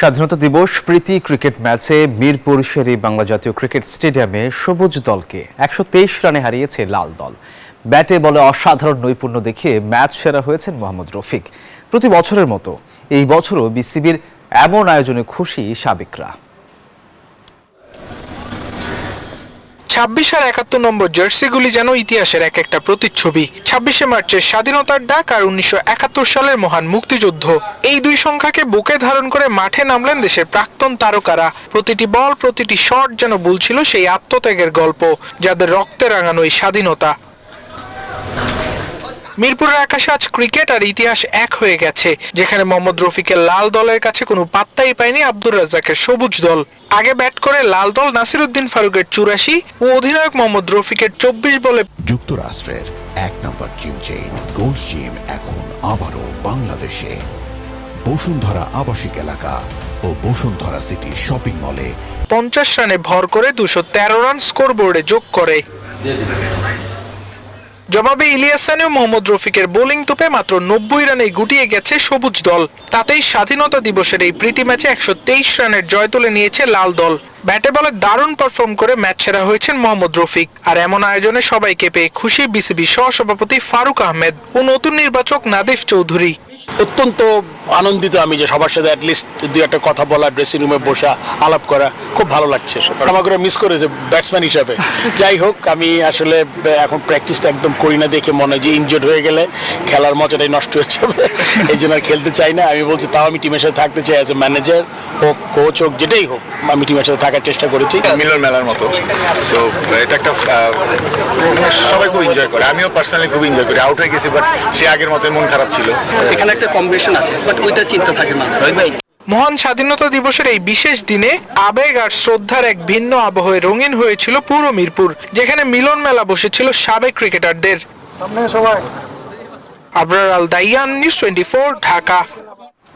স্বাধীনতা দিবস প্রীতি ক্রিকেট ম্যাচে মিরপুর শের-ই বাংলা জাতীয় ক্রিকেট স্টেডিয়ামে সবুজ দলকে ১২৩ রানে হারিয়েছে লাল দল। ব্যাটে বলে অসাধারণ নৈপুণ্য দেখিয়ে ম্যাচ সেরা হয়েছেন মোহাম্মদ রফিক। প্রতি বছরের মতো এই বছরও বিসিবির এমন আয়োজনে খুশি সাবেকরা। ২৬ আর ৭১ নম্বর জার্সিগুলি যেন ইতিহাসের এক একটা প্রতিচ্ছবি। ২৬শে মার্চের স্বাধীনতার ডাক আর ১৯৭১ সালের মহান মুক্তিযুদ্ধ, এই দুই সংখ্যাকে বুকে ধারণ করে মাঠে নামলেন দেশের প্রাক্তন তারকারা। প্রতিটি বল, প্রতিটি শট যেন বলছিল সেই আত্মত্যাগের গল্প, যাদের রক্তে রাঙানো এই স্বাধীনতা। মিরপুরের আকাশে আজ ক্রিকেট আর ইতিহাস এক হয়ে গেছে, যেখানে মোহাম্মদ রফিকের লাল দলের কাছে কোনো পাত্তাই পায়নি আব্দুর রাজ্জাকের সবুজ দল। আগে ব্যাট করে লাল দল নাসিরউদ্দিন ফারুকের ৮৪ ও অধিনায়ক মোহাম্মদ রফিকের ২৪ বলে। যুক্তরাষ্ট্রের ১ নম্বর জিম চেইন গোল্ড জিম এখন আবারও বাংলাদেশে। বসুন্ধরা আবাসিক এলাকা ও বসুন্ধরা সিটি শপিং মলে ৫০ রানে ভর করে ২১৩ রান স্কোরবোর্ডে যোগ করে। জবাবে ইলিয়াসানে ও মোহাম্মদ রফিকের বোলিং তোপে মাত্র ৯০ রানে গুটিয়ে গেছে সবুজ দল। তাতেই স্বাধীনতা দিবসের এই প্রীতি ম্যাচে ১২৩ রানের জয় তুলে নিয়েছে লাল দল। ব্যাটে বলে দারুণ পারফর্ম করে ম্যাচ সেরা হয়েছেন মোহাম্মদ রফিক। আর এমন আয়োজনে সবাইকে পেয়ে খুশি বিসিবি সহসভাপতি ফারুক আহমেদ ও নতুন নির্বাচক নাদিফ চৌধুরী। অত্যন্ত আনন্দিত আমি যে সবার সাথে অ্যাটলিস্ট দুই একটা কথা বলা, ড্রেসিং রুমে বসা আলাপ করা খুব ভালো লাগছে। আমাকে মিস করেছে ব্যাটসম্যান হিসাবে। যাই হোক, আমি আসলে এখন প্র্যাকটিসটা একদম করি না দেখে মনে হয় যে ইনজোর্ড হয়ে গেলে খেলার মজাটাই নষ্ট হয়ে যাবে, এই জন্য আর খেলতে চাই না। আমি বলছি তাও আমি টিমের সাথে থাকতে চাই, অ্যাজ এ ম্যানেজার হোক, কোচ হোক, যেটাই হোক, আমি টিমের সাথে থাকার চেষ্টা করেছি। মিলন মেলার মতো, সো এটা একটা সবাই খুব এনজয় করে, আমিও পার্সোনালি খুব এনজয় করি। আউট হয়ে গেছি, বাট সে আগের মতো মন খারাপ ছিল। এখানে একটা কম্বিনেশন আছে, বাট ওইটা চিন্তা থাকে না। মহান স্বাধীনতা দিবসের এই বিশেষ দিনে আবেগ আর শ্রদ্ধার এক ভিন্ন আবহে রঙিন হয়েছিল পুরো মিরপুর, যেখানে মিলন মেলা বসেছিল সাবেক ক্রিকেটারদের। আবরার আল দাইয়ান, নিউজ 24, ঢাকা।